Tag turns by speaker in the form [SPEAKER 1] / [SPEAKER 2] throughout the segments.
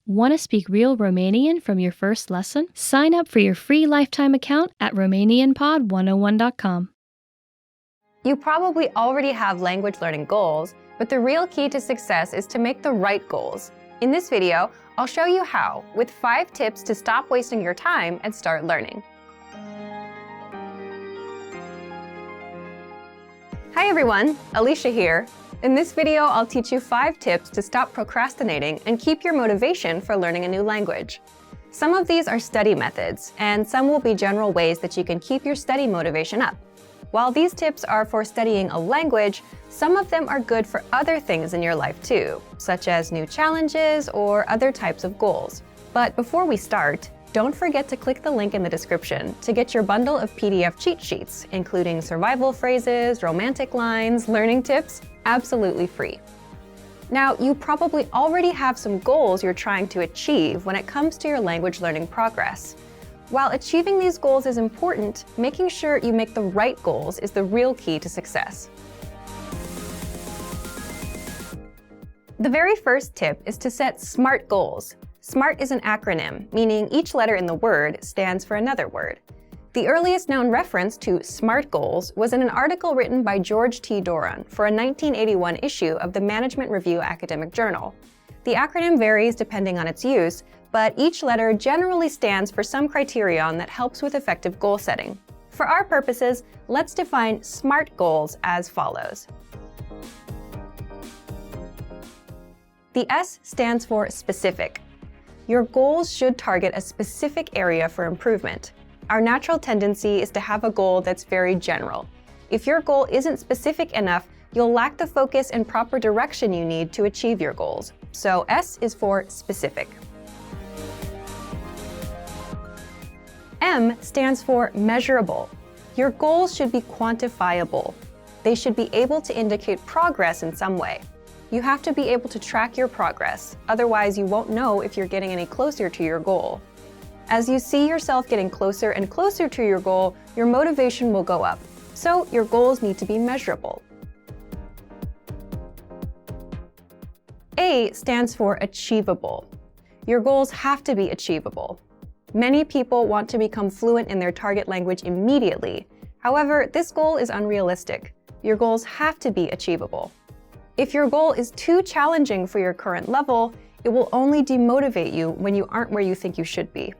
[SPEAKER 1] Want to speak real Romanian from your first lesson? Sign up for your free lifetime account at RomanianPod101.com.
[SPEAKER 2] You probably already have language learning goals, but the real key to success is to make the right goals. In this video, I'll show you how, with 5 tips to stop wasting your time and start learning. Hi everyone, Alicia here. In this video, I'll teach you 5 tips to stop procrastinating and keep your motivation for learning a new language. Some of these are study methods, and some will be general ways that you can keep your study motivation up. While these tips are for studying a language, some of them are good for other things in your life too, such as new challenges or other types of goals. But before we start, don't forget to click the link in the description to get your bundle of PDF cheat sheets, including survival phrases, romantic lines, learning tips, absolutely free. Now, you probably already have some goals you're trying to achieve when it comes to your language learning progress. While achieving these goals is important, making sure you make the right goals is the real key to success. The very first tip is to set SMART goals. SMART is an acronym, meaning each letter in the word stands for another word. The earliest known reference to SMART goals was in an article written by George T. Doran for a 1981 issue of the Management Review Academic Journal. The acronym varies depending on its use, but each letter generally stands for some criterion that helps with effective goal setting. For our purposes, let's define SMART goals as follows. The S stands for specific. Your goals should target a specific area for improvement. Our natural tendency is to have a goal that's very general. If your goal isn't specific enough, you'll lack the focus and proper direction you need to achieve your goals. So S is for specific. M stands for measurable. Your goals should be quantifiable. They should be able to indicate progress in some way. You have to be able to track your progress, otherwise you won't know if you're getting any closer to your goal. As you see yourself getting closer and closer to your goal, your motivation will go up. So your goals need to be measurable. A stands for achievable. Your goals have to be achievable. Many people want to become fluent in their target language immediately. However, this goal is unrealistic. Your goals have to be achievable. If your goal is too challenging for your current level, it will only demotivate you when you aren't where you think you should be.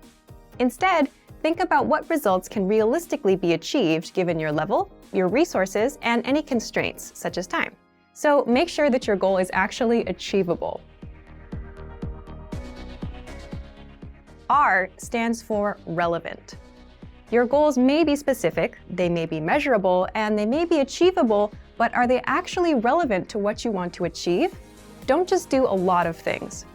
[SPEAKER 2] Instead, think about what results can realistically be achieved given your level, your resources, and any constraints, such as time. So make sure that your goal is actually achievable. R stands for relevant. Your goals may be specific, they may be measurable, and they may be achievable, but are they actually relevant to what you want to achieve? Don't just do a lot of things.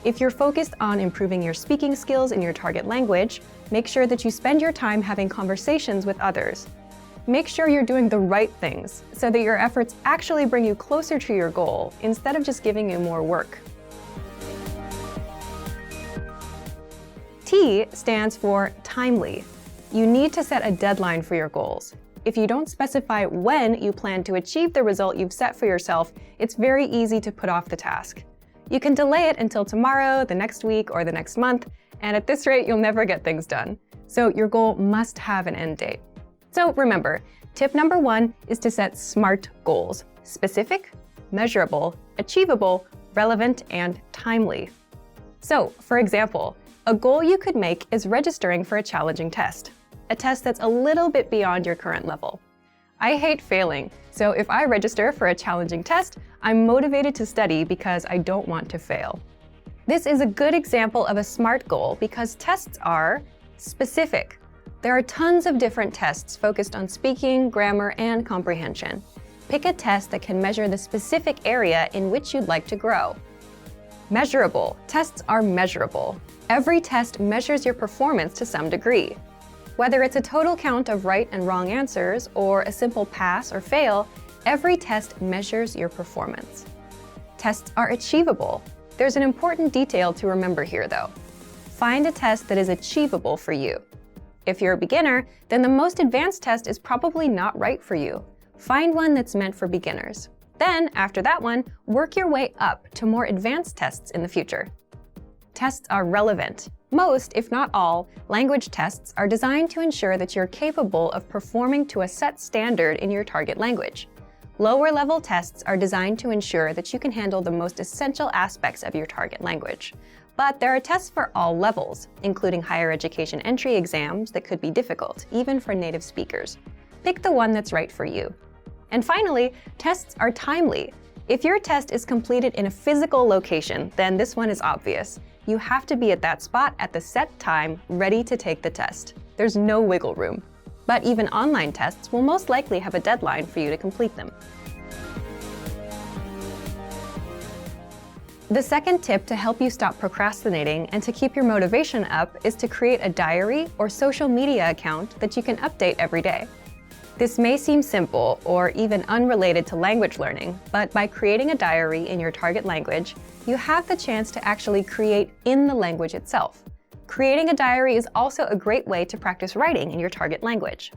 [SPEAKER 2] If you're focused on improving your speaking skills in your target language, make sure that you spend your time having conversations with others. Make sure you're doing the right things so that your efforts actually bring you closer to your goal instead of just giving you more work. T stands for timely. You need to set a deadline for your goals. If you don't specify when you plan to achieve the result you've set for yourself, it's very easy to put off the task. You can delay it until tomorrow, the next week, or the next month, and at this rate, you'll never get things done. So your goal must have an end date. So remember, tip number 1 is to set SMART goals: specific, measurable, achievable, relevant, and timely. So, for example, a goal you could make is registering for a challenging test, a test that's a little bit beyond your current level. I hate failing, so if I register for a challenging test, I'm motivated to study because I don't want to fail. This is a good example of a SMART goal because tests are specific. There are tons of different tests focused on speaking, grammar, and comprehension. Pick a test that can measure the specific area in which you'd like to grow. Measurable. Tests are measurable. Every test measures your performance to some degree. Whether it's a total count of right and wrong answers or a simple pass or fail, every test measures your performance. Tests are achievable. There's an important detail to remember here, though. Find a test that is achievable for you. If you're a beginner, then the most advanced test is probably not right for you. Find one that's meant for beginners. Then, after that one, work your way up to more advanced tests in the future. Tests are relevant. Most, if not all, language tests are designed to ensure that you're capable of performing to a set standard in your target language. Lower-level tests are designed to ensure that you can handle the most essential aspects of your target language. But there are tests for all levels, including higher education entry exams that could be difficult, even for native speakers. Pick the one that's right for you. And finally, tests are timely. If your test is completed in a physical location, then this one is obvious. You have to be at that spot at the set time, ready to take the test. There's no wiggle room. But even online tests will most likely have a deadline for you to complete them. The second tip to help you stop procrastinating and to keep your motivation up is to create a diary or social media account that you can update every day. This may seem simple or even unrelated to language learning, but by creating a diary in your target language, you have the chance to actually create in the language itself. Creating a diary is also a great way to practice writing in your target language.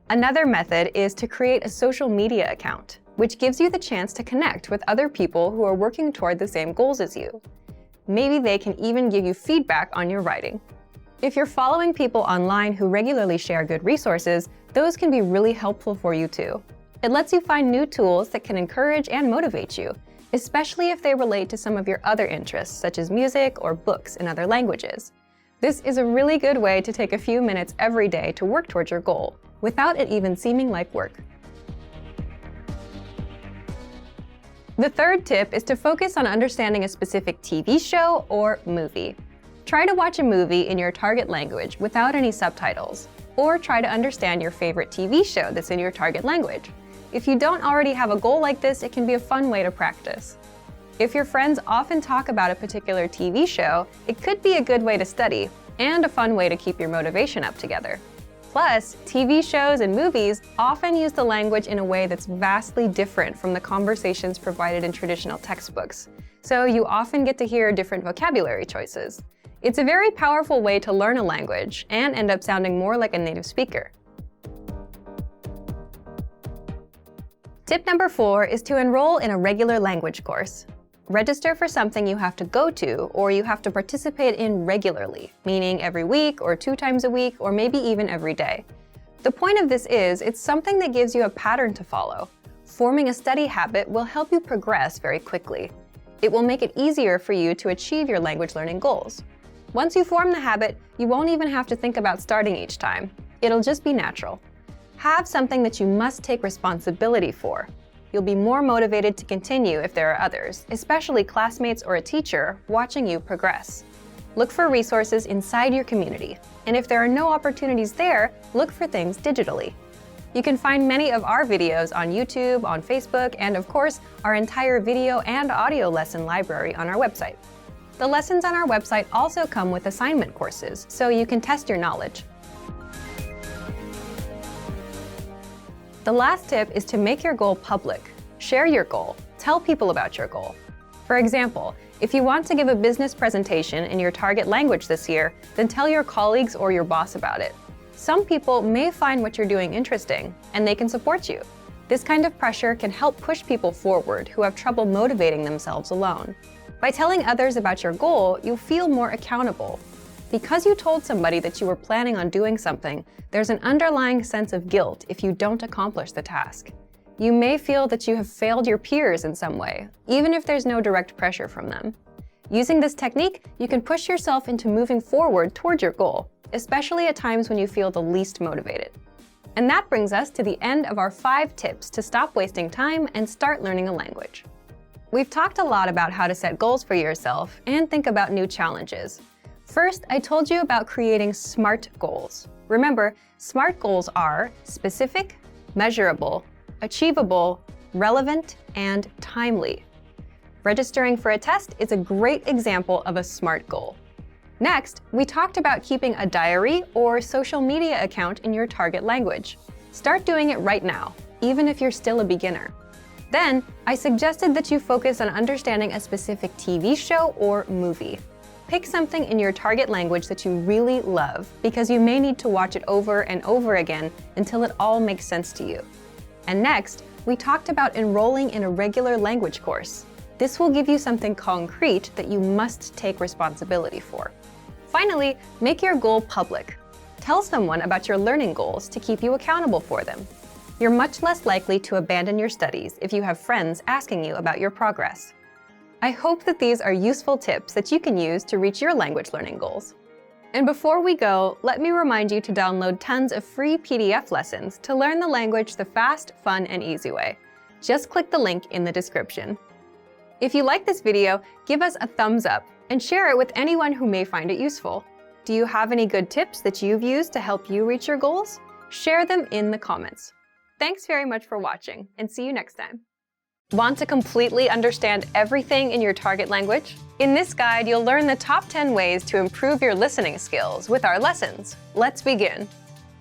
[SPEAKER 2] Another method is to create a social media account, which gives you the chance to connect with other people who are working toward the same goals as you. Maybe they can even give you feedback on your writing. If you're following people online who regularly share good resources, those can be really helpful for you too. It lets you find new tools that can encourage and motivate you, especially if they relate to some of your other interests, such as music or books in other languages. This is a really good way to take a few minutes every day to work towards your goal, without it even seeming like work. The third tip is to focus on understanding a specific TV show or movie. Try to watch a movie in your target language without any subtitles, or try to understand your favorite TV show that's in your target language. If you don't already have a goal like this, it can be a fun way to practice. If your friends often talk about a particular TV show, it could be a good way to study, and a fun way to keep your motivation up together. Plus, TV shows and movies often use the language in a way that's vastly different from the conversations provided in traditional textbooks, so you often get to hear different vocabulary choices. It's a very powerful way to learn a language and end up sounding more like a native speaker. Tip number 4 is to enroll in a regular language course. Register for something you have to go to or you have to participate in regularly, meaning every week or 2 times a week or maybe even every day. The point of this is it's something that gives you a pattern to follow. Forming a study habit will help you progress very quickly. It will make it easier for you to achieve your language learning goals. Once you form the habit, you won't even have to think about starting each time. It'll just be natural. Have something that you must take responsibility for. You'll be more motivated to continue if there are others, especially classmates or a teacher, watching you progress. Look for resources inside your community, and if there are no opportunities there, look for things digitally. You can find many of our videos on YouTube, on Facebook, and of course, our entire video and audio lesson library on our website. The lessons on our website also come with assignment courses, so you can test your knowledge. The last tip is to make your goal public. Share your goal. Tell people about your goal. For example, if you want to give a business presentation in your target language this year, then tell your colleagues or your boss about it. Some people may find what you're doing interesting, and they can support you. This kind of pressure can help push people forward who have trouble motivating themselves alone. By telling others about your goal, you'll feel more accountable. Because you told somebody that you were planning on doing something, there's an underlying sense of guilt if you don't accomplish the task. You may feel that you have failed your peers in some way, even if there's no direct pressure from them. Using this technique, you can push yourself into moving forward toward your goal, especially at times when you feel the least motivated. And that brings us to the end of our 5 tips to stop wasting time and start learning a language. We've talked a lot about how to set goals for yourself and think about new challenges. First, I told you about creating SMART goals. Remember, SMART goals are specific, measurable, achievable, relevant, and timely. Registering for a test is a great example of a SMART goal. Next, we talked about keeping a diary or social media account in your target language. Start doing it right now, even if you're still a beginner. Then, I suggested that you focus on understanding a specific TV show or movie. Pick something in your target language that you really love, because you may need to watch it over and over again until it all makes sense to you. And next, we talked about enrolling in a regular language course. This will give you something concrete that you must take responsibility for. Finally, make your goal public. Tell someone about your learning goals to keep you accountable for them. You're much less likely to abandon your studies if you have friends asking you about your progress. I hope that these are useful tips that you can use to reach your language learning goals. And before we go, let me remind you to download tons of free PDF lessons to learn the language the fast, fun, and easy way. Just click the link in the description. If you like this video, give us a thumbs up and share it with anyone who may find it useful. Do you have any good tips that you've used to help you reach your goals? Share them in the comments. Thanks very much for watching, and see you next time. Want to completely understand everything in your target language? In this guide, you'll learn the top 10 ways to improve your listening skills with our lessons. Let's begin.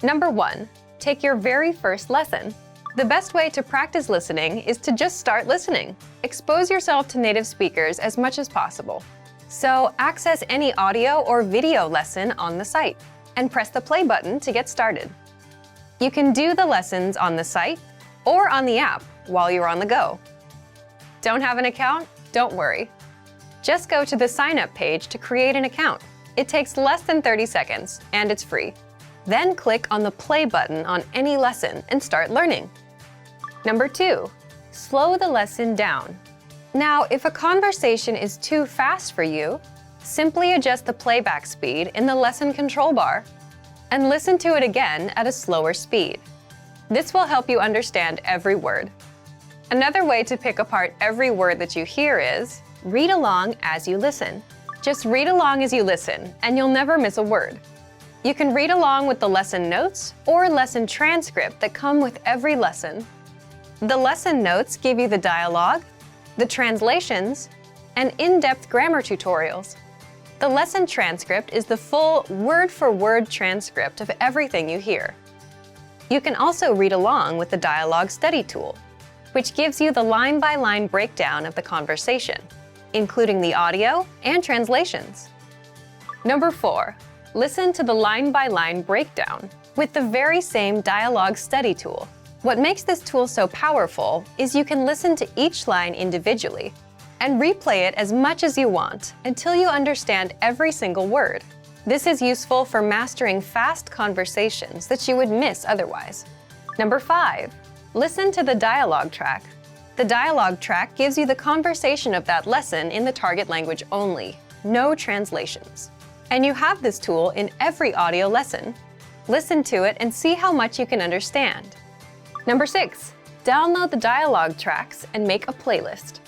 [SPEAKER 2] Number 1, take your very first lesson. The best way to practice listening is to just start listening. Expose yourself to native speakers as much as possible. So access any audio or video lesson on the site and press the play button to get started. You can do the lessons on the site or on the app while you're on the go. Don't have an account? Don't worry. Just go to the sign up page to create an account. It takes less than 30 seconds and it's free. Then click on the play button on any lesson and start learning. Number 2, slow the lesson down. Now, if a conversation is too fast for you, simply adjust the playback speed in the lesson control bar and listen to it again at a slower speed. This will help you understand every word. Another way to pick apart every word that you hear is read along as you listen. Just read along as you listen, and you'll never miss a word. You can read along with the lesson notes or lesson transcript that come with every lesson. The lesson notes give you the dialogue, the translations, and in-depth grammar tutorials. The lesson transcript is the full word-for-word transcript of everything you hear. You can also read along with the dialogue study tool, which gives you the line-by-line breakdown of the conversation, including the audio and translations. Number 4, listen to the line-by-line breakdown with the very same dialogue study tool. What makes this tool so powerful is you can listen to each line individually and replay it as much as you want until you understand every single word. This is useful for mastering fast conversations that you would miss otherwise. Number 5, listen to the dialogue track. The dialogue track gives you the conversation of that lesson in the target language only, no translations. And you have this tool in every audio lesson. Listen to it and see how much you can understand. Number 6, download the dialogue tracks and make a playlist.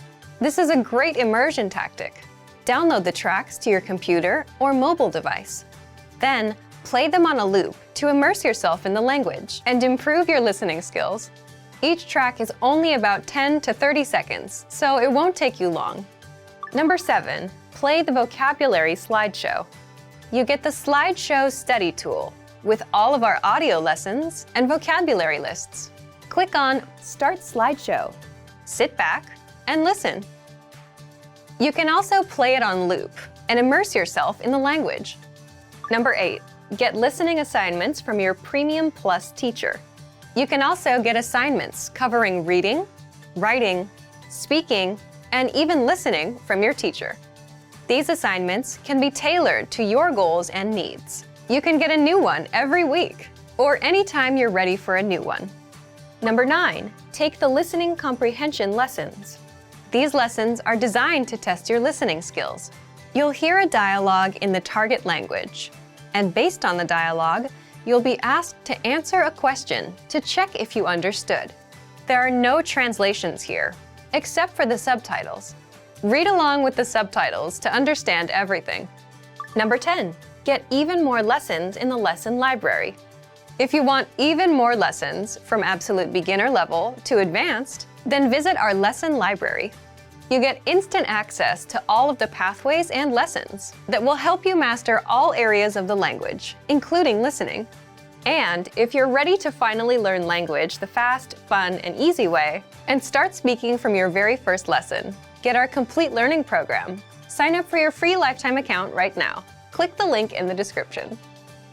[SPEAKER 2] This is a great immersion tactic. Download the tracks to your computer or mobile device. Then, play them on a loop to immerse yourself in the language and improve your listening skills. Each track is only about 10 to 30 seconds, so it won't take you long. Number 7, play the vocabulary slideshow. You get the slideshow study tool with all of our audio lessons and vocabulary lists. Click on Start Slideshow. Sit back and listen. You can also play it on loop and immerse yourself in the language. Number 8, get listening assignments from your Premium Plus teacher. You can also get assignments covering reading, writing, speaking, and even listening from your teacher. These assignments can be tailored to your goals and needs. You can get a new one every week or anytime you're ready for a new one. Number 9, take the listening comprehension lessons. These lessons are designed to test your listening skills. You'll hear a dialogue in the target language, and based on the dialogue, you'll be asked to answer a question to check if you understood. There are no translations here, except for the subtitles. Read along with the subtitles to understand everything. Number 10, get even more lessons in the lesson library. If you want even more lessons from absolute beginner level to advanced, then visit our lesson library. You get instant access to all of the pathways and lessons that will help you master all areas of the language, including listening. And if you're ready to finally learn language the fast, fun, and easy way, and start speaking from your very first lesson, get our complete learning program. Sign up for your free lifetime account right now. Click the link in the description.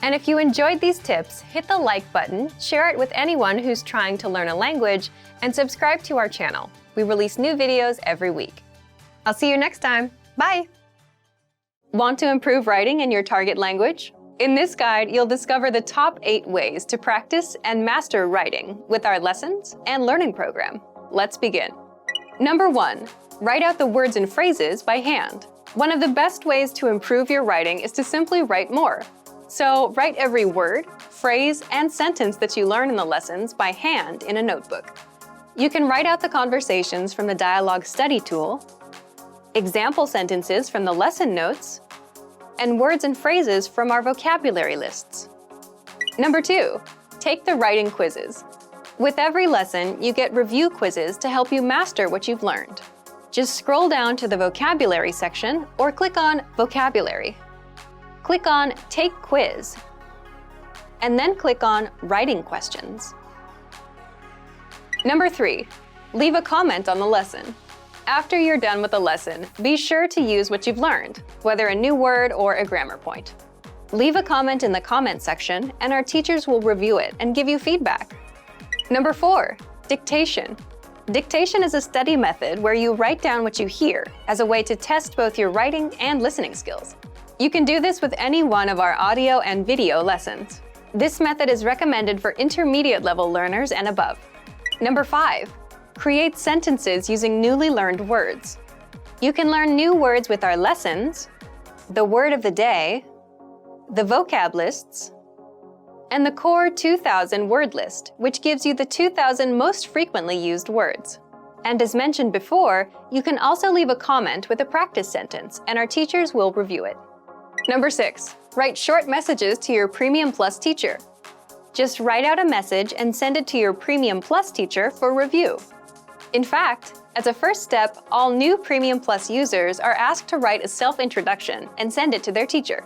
[SPEAKER 2] And if you enjoyed these tips, hit the like button, share it with anyone who's trying to learn a language, and subscribe to our channel. We release new videos every week. I'll see you next time. Bye! Want to improve writing in your target language? In this guide, you'll discover the top 8 ways to practice and master writing with our lessons and learning program. Let's begin. Number 1, write out the words and phrases by hand. One of the best ways to improve your writing is to simply write more. So write every word, phrase, and sentence that you learn in the lessons by hand in a notebook. You can write out the conversations from the dialogue study tool, example sentences from the lesson notes, and words and phrases from our vocabulary lists. Number 2, take the writing quizzes. With every lesson, you get review quizzes to help you master what you've learned. Just scroll down to the vocabulary section or click on Vocabulary. Click on Take Quiz, and then click on Writing Questions. Number 3, leave a comment on the lesson. After you're done with the lesson, be sure to use what you've learned, whether a new word or a grammar point. Leave a comment in the comment section, and our teachers will review it and give you feedback. Number 4, dictation. Dictation is a study method where you write down what you hear as a way to test both your writing and listening skills. You can do this with any one of our audio and video lessons. This method is recommended for intermediate level learners and above. Number 5, create sentences using newly learned words. You can learn new words with our lessons, the word of the day, the vocab lists, and the core 2000 word list, which gives you the 2000 most frequently used words. And as mentioned before, you can also leave a comment with a practice sentence, and our teachers will review it. Number 6, write short messages to your Premium Plus teacher. Just write out a message and send it to your Premium Plus teacher for review. In fact, as a first step, all new Premium Plus users are asked to write a self-introduction and send it to their teacher.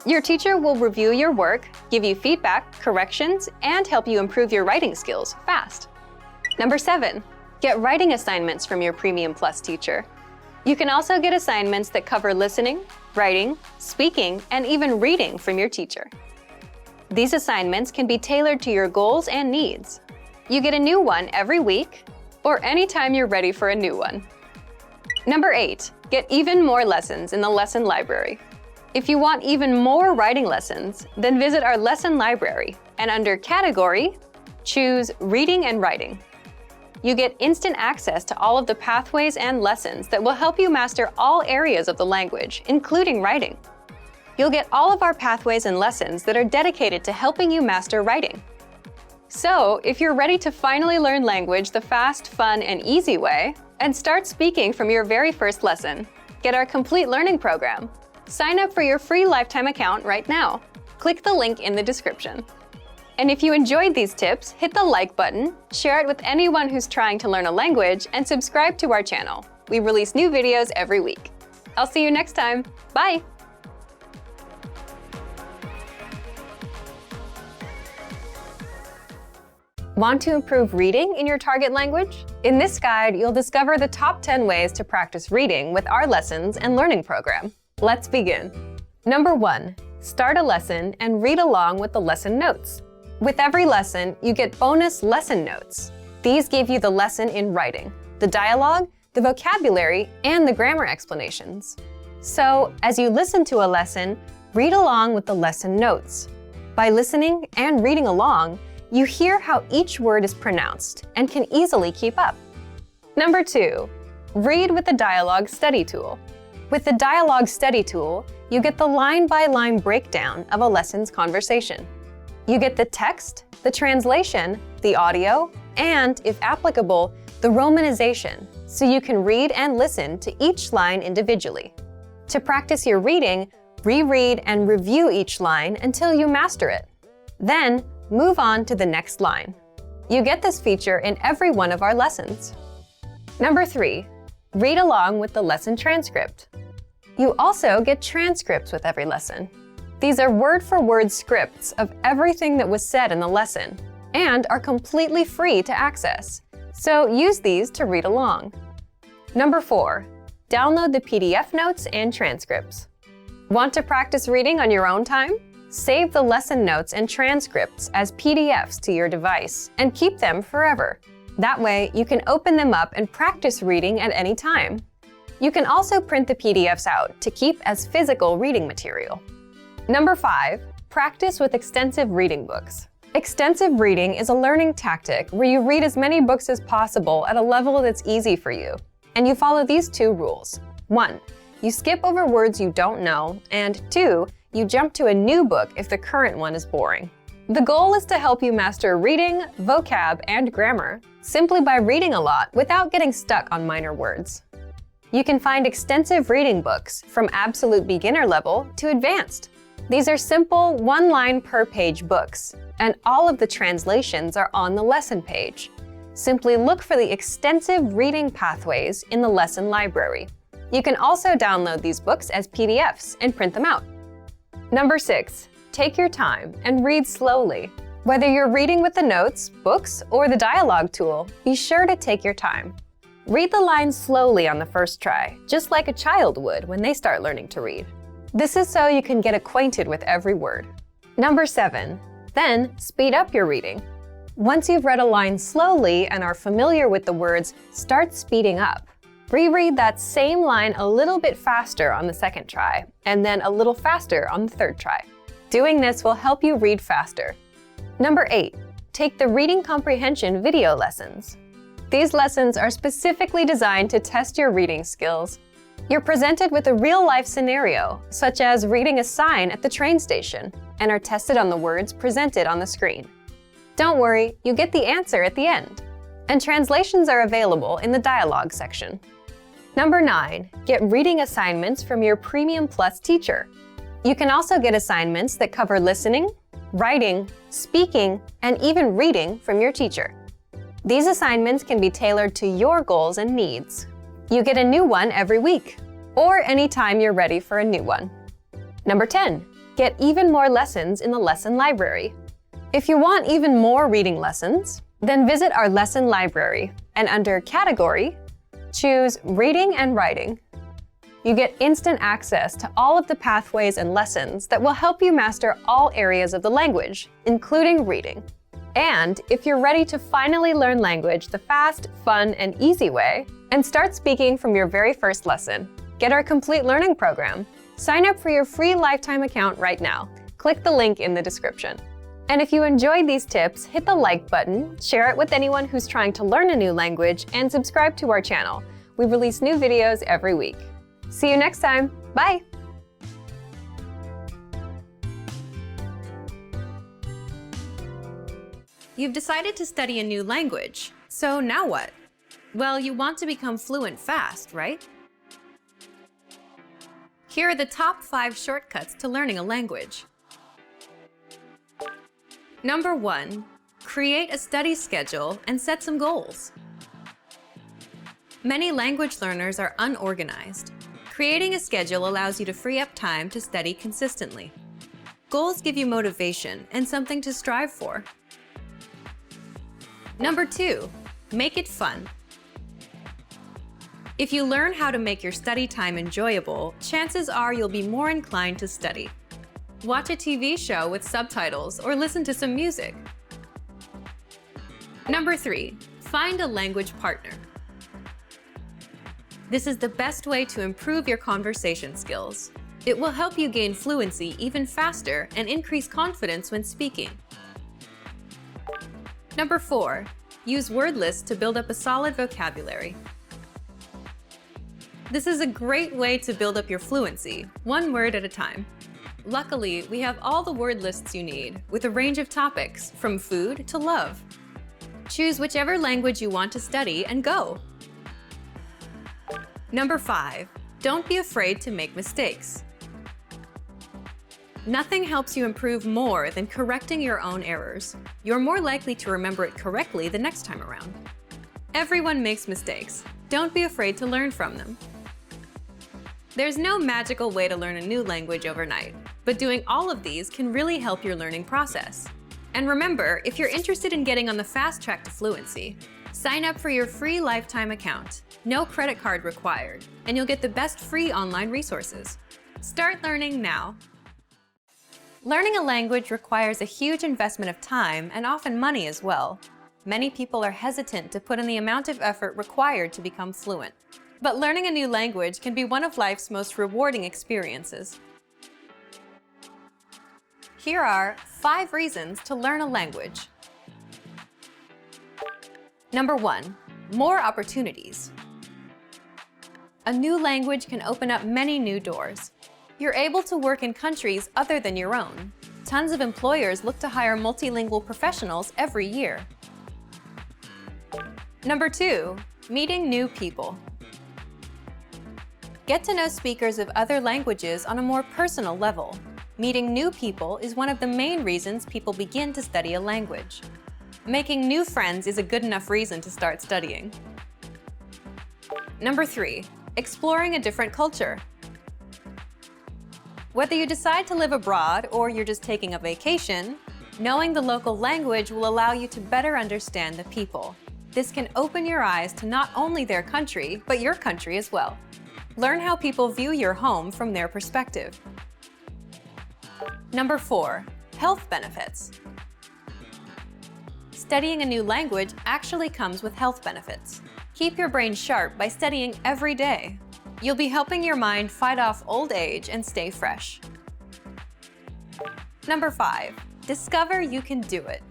[SPEAKER 2] Your teacher will review your work, give you feedback, corrections, and help you improve your writing skills fast. Number 7, get writing assignments from your Premium Plus teacher. You can also get assignments that cover listening, writing, speaking, and even reading from your teacher. These assignments can be tailored to your goals and needs. You get a new one every week, or anytime you're ready for a new one. Number 8, get even more lessons in the lesson library. If you want even more writing lessons, then visit our lesson library, and under Category, choose Reading and Writing. You get instant access to all of the pathways and lessons that will help you master all areas of the language, including writing. You'll get all of our pathways and lessons that are dedicated to helping you master writing. So, if you're ready to finally learn language the fast, fun, and easy way, and start speaking from your very first lesson, get our complete learning program. Sign up for your free lifetime account right now. Click the link in the description. And if you enjoyed these tips, hit the like button, share it with anyone who's trying to learn a language, and subscribe to our channel. We release new videos every week. I'll see you next time. Bye! Want to improve reading in your target language? In this guide, you'll discover the top 10 ways to practice reading with our lessons and learning program. Let's begin. Number 1, start a lesson and read along with the lesson notes. With every lesson, you get bonus lesson notes. These give you the lesson in writing, the dialogue, the vocabulary, and the grammar explanations. So, as you listen to a lesson, read along with the lesson notes. By listening and reading along, you hear how each word is pronounced and can easily keep up. Number 2, read with the dialogue study tool. With the dialogue study tool, you get the line-by-line breakdown of a lesson's conversation. You get the text, the translation, the audio, and, if applicable, the romanization, so you can read and listen to each line individually. To practice your reading, reread and review each line until you master it. Then, move on to the next line. You get this feature in every one of our lessons. Number 3, read along with the lesson transcript. You also get transcripts with every lesson. These are word-for-word scripts of everything that was said in the lesson and are completely free to access, so use these to read along. Number 4, download the PDF notes and transcripts. Want to practice reading on your own time? Save the lesson notes and transcripts as PDFs to your device and keep them forever. That way, you can open them up and practice reading at any time. You can also print the PDFs out to keep as physical reading material. Number 5, practice with extensive reading books. Extensive reading is a learning tactic where you read as many books as possible at a level that's easy for you. And you follow these 2 rules. 1, you skip over words you don't know, and 2, you jump to a new book if the current one is boring. The goal is to help you master reading, vocab, and grammar simply by reading a lot without getting stuck on minor words. You can find extensive reading books from absolute beginner level to advanced. These are simple, one-line per page books, and all of the translations are on the lesson page. Simply look for the extensive reading pathways in the lesson library. You can also download these books as PDFs and print them out. Number 6, take your time and read slowly. Whether you're reading with the notes, books, or the dialogue tool, be sure to take your time. Read the lines slowly on the first try, just like a child would when they start learning to read. This is so you can get acquainted with every word. Number 7, then speed up your reading. Once you've read a line slowly and are familiar with the words, start speeding up. Reread that same line a little bit faster on the second try, and then a little faster on the third try. Doing this will help you read faster. Number 8, take the reading comprehension video lessons. These lessons are specifically designed to test your reading skills. You're presented with a real-life scenario, such as reading a sign at the train station, and are tested on the words presented on the screen. Don't worry, you get the answer at the end. And translations are available in the dialogue section. Number 9, get reading assignments from your Premium Plus teacher. You can also get assignments that cover listening, writing, speaking, and even reading from your teacher. These assignments can be tailored to your goals and needs. You get a new one every week, or anytime you're ready for a new one. Number 10, get even more lessons in the lesson library. If you want even more reading lessons, then visit our lesson library and under Category, choose Reading and Writing. You get instant access to all of the pathways and lessons that will help you master all areas of the language, including reading. And if you're ready to finally learn language the fast, fun, and easy way, and start speaking from your very first lesson, get our complete learning program. Sign up for your free lifetime account right now. Click the link in the description. And if you enjoyed these tips, hit the like button, share it with anyone who's trying to learn a new language, and subscribe to our channel. We release new videos every week. See you next time. Bye! You've decided to study a new language, so now what? Well, you want to become fluent fast, right? Here are the top 5 shortcuts to learning a language. Number 1, create a study schedule and set some goals. Many language learners are unorganized. Creating a schedule allows you to free up time to study consistently. Goals give you motivation and something to strive for. Number 2, make it fun. If you learn how to make your study time enjoyable, chances are you'll be more inclined to study. Watch a TV show with subtitles or listen to some music. Number 3, find a language partner. This is the best way to improve your conversation skills. It will help you gain fluency even faster and increase confidence when speaking. Number 4, use word lists to build up a solid vocabulary. This is a great way to build up your fluency, one word at a time. Luckily, we have all the word lists you need, with a range of topics, from food to love. Choose whichever language you want to study and go. Number 5, don't be afraid to make mistakes. Nothing helps you improve more than correcting your own errors. You're more likely to remember it correctly the next time around. Everyone makes mistakes. Don't be afraid to learn from them. There's no magical way to learn a new language overnight, but doing all of these can really help your learning process. And remember, if you're interested in getting on the fast track to fluency, sign up for your free lifetime account. No credit card required, and you'll get the best free online resources. Start learning now. Learning a language requires a huge investment of time and often money as well. Many people are hesitant to put in the amount of effort required to become fluent. But learning a new language can be one of life's most rewarding experiences. Here are 5 reasons to learn a language. Number 1, more opportunities. A new language can open up many new doors. You're able to work in countries other than your own. Tons of employers look to hire multilingual professionals every year. Number 2, meeting new people. Get to know speakers of other languages on a more personal level. Meeting new people is one of the main reasons people begin to study a language. Making new friends is a good enough reason to start studying. Number 3, exploring a different culture. Whether you decide to live abroad or you're just taking a vacation, knowing the local language will allow you to better understand the people. This can open your eyes to not only their country, but your country as well. Learn how people view your home from their perspective. Number 4, health benefits. Studying a new language actually comes with health benefits. Keep your brain sharp by studying every day. You'll be helping your mind fight off old age and stay fresh. Number 5, discover you can do it.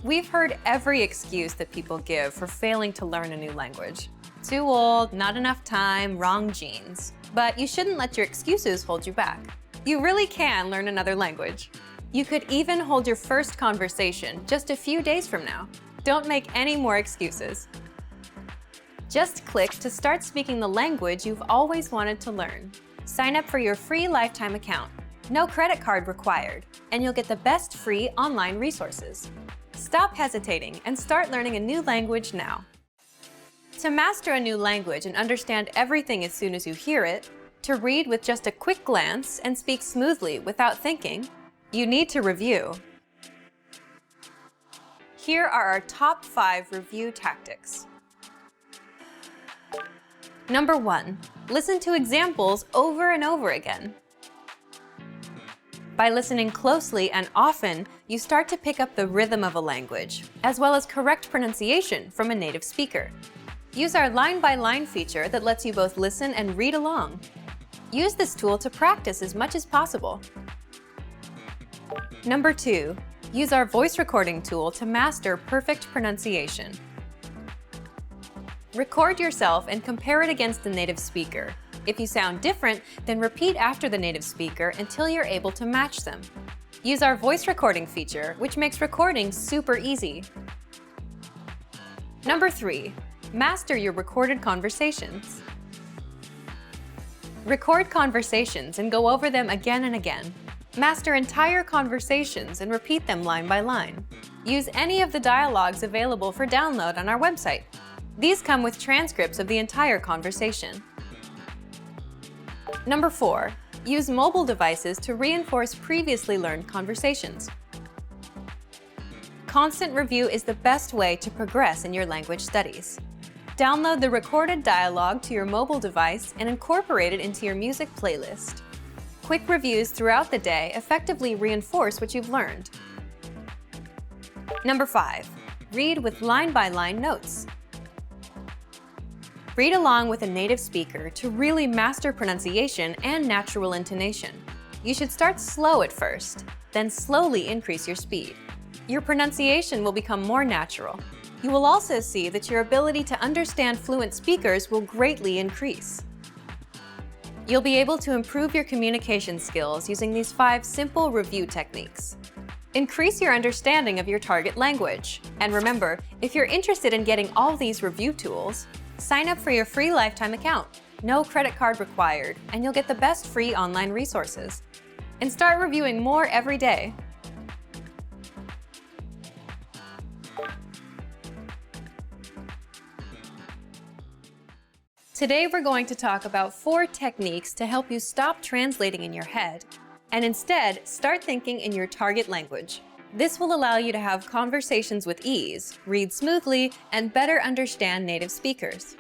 [SPEAKER 2] We've heard every excuse that people give for failing to learn a new language. Too old, not enough time, wrong genes. But you shouldn't let your excuses hold you back. You really can learn another language. You could even hold your first conversation just a few days from now. Don't make any more excuses. Just click to start speaking the language you've always wanted to learn. Sign up for your free lifetime account. No credit card required, and you'll get the best free online resources. Stop hesitating and start learning a new language now. To master a new language and understand everything as soon as you hear it, to read with just a quick glance and speak smoothly without thinking, you need to review. Here are our top 5 review tactics. Number 1, listen to examples over and over again. By listening closely and often, you start to pick up the rhythm of a language, as well as correct pronunciation from a native speaker. Use our line-by-line feature that lets you both listen and read along. Use this tool to practice as much as possible. Number 2, use our voice recording tool to master perfect pronunciation. Record yourself and compare it against the native speaker. If you sound different, then repeat after the native speaker until you're able to match them. Use our voice recording feature, which makes recording super easy. Number 3, master your recorded conversations. Record conversations and go over them again and again. Master entire conversations and repeat them line by line. Use any of the dialogues available for download on our website. These come with transcripts of the entire conversation. Number 4, use mobile devices to reinforce previously learned conversations. Constant review is the best way to progress in your language studies. Download the recorded dialogue to your mobile device and incorporate it into your music playlist. Quick reviews throughout the day effectively reinforce what you've learned. Number 5, read with line-by-line notes. Read along with a native speaker to really master pronunciation and natural intonation. You should start slow at first, then slowly increase your speed. Your pronunciation will become more natural. You will also see that your ability to understand fluent speakers will greatly increase. You'll be able to improve your communication skills using these 5 simple review techniques. Increase your understanding of your target language. And remember, if you're interested in getting all these review tools, sign up for your free lifetime account. No credit card required, and you'll get the best free online resources. And start reviewing more every day. Today we're going to talk about 4 techniques to help you stop translating in your head and instead start thinking in your target language. This will allow you to have conversations with ease, read smoothly, and better understand native speakers.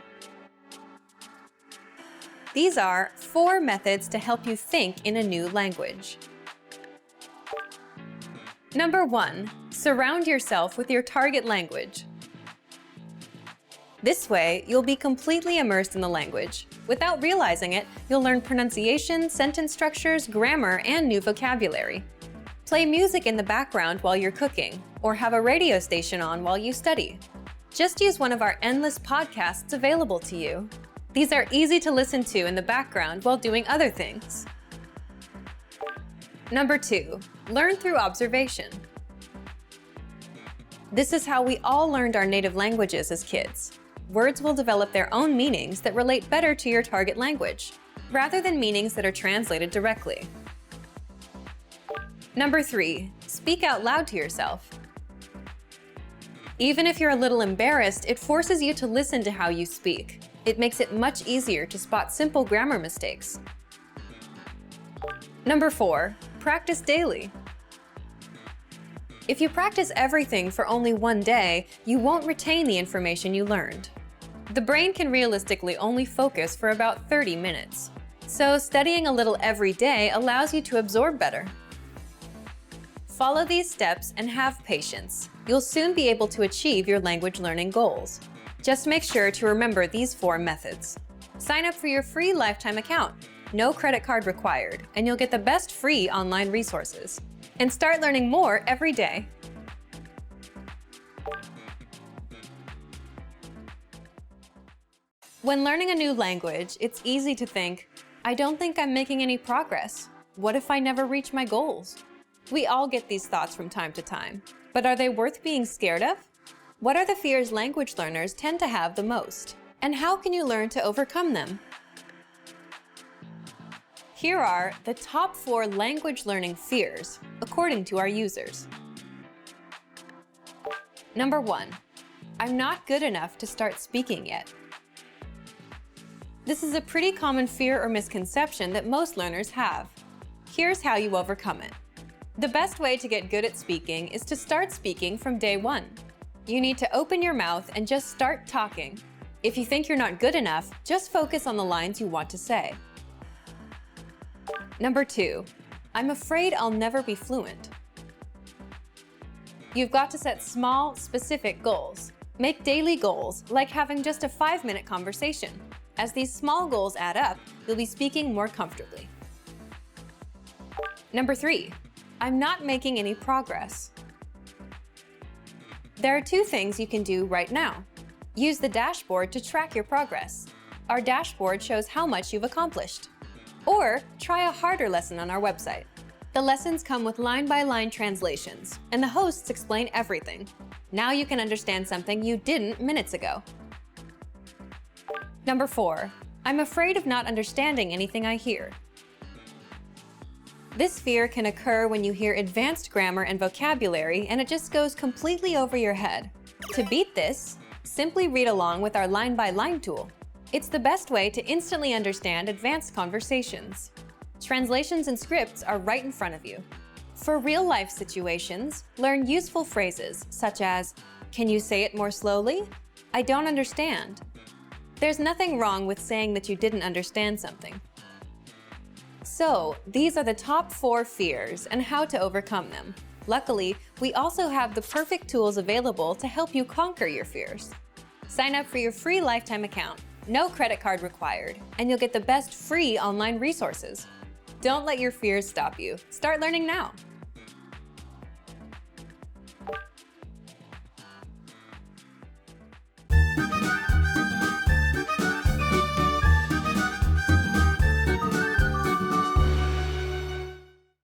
[SPEAKER 2] These are 4 methods to help you think in a new language. Number 1, surround yourself with your target language. This way, you'll be completely immersed in the language. Without realizing it, you'll learn pronunciation, sentence structures, grammar, and new vocabulary. Play music in the background while you're cooking, or have a radio station on while you study. Just use one of our endless podcasts available to you. These are easy to listen to in the background while doing other things. Number 2, learn through observation. This is how we all learned our native languages as kids. Words will develop their own meanings that relate better to your target language, rather than meanings that are translated directly. Number 3, speak out loud to yourself. Even if you're a little embarrassed, it forces you to listen to how you speak. It makes it much easier to spot simple grammar mistakes. Number 4, practice daily. If you practice everything for only one day, you won't retain the information you learned. The brain can realistically only focus for about 30 minutes. So studying a little every day allows you to absorb better. Follow these steps and have patience. You'll soon be able to achieve your language learning goals. Just make sure to remember these 4 methods. Sign up for your free lifetime account. No credit card required, and you'll get the best free online resources. And start learning more every day. When learning a new language, it's easy to think, I don't think I'm making any progress. What if I never reach my goals? We all get these thoughts from time to time, but are they worth being scared of? What are the fears language learners tend to have the most? And how can you learn to overcome them? Here are the top 4 language learning fears, according to our users. Number 1, I'm not good enough to start speaking yet. This is a pretty common fear or misconception that most learners have. Here's how you overcome it. The best way to get good at speaking is to start speaking from day 1. You need to open your mouth and just start talking. If you think you're not good enough, just focus on the lines you want to say. Number 2, I'm afraid I'll never be fluent. You've got to set small, specific goals. Make daily goals, like having just a 5-minute conversation. As these small goals add up, you'll be speaking more comfortably. Number 3, I'm not making any progress. There are 2 things you can do right now. Use the dashboard to track your progress. Our dashboard shows how much you've accomplished. Or try a harder lesson on our website. The lessons come with line-by-line translations, and the hosts explain everything. Now you can understand something you didn't minutes ago. Number 4, I'm afraid of not understanding anything I hear. This fear can occur when you hear advanced grammar and vocabulary and it just goes completely over your head. To beat this, simply read along with our line-by-line tool. It's the best way to instantly understand advanced conversations. Translations and scripts are right in front of you. For real-life situations, learn useful phrases such as, "Can you say it more slowly? I don't understand." There's nothing wrong with saying that you didn't understand something. So, these are the top 4 fears and how to overcome them. Luckily, we also have the perfect tools available to help you conquer your fears. Sign up for your free lifetime account. No credit card required, and you'll get the best free online resources. Don't let your fears stop you. Start learning now.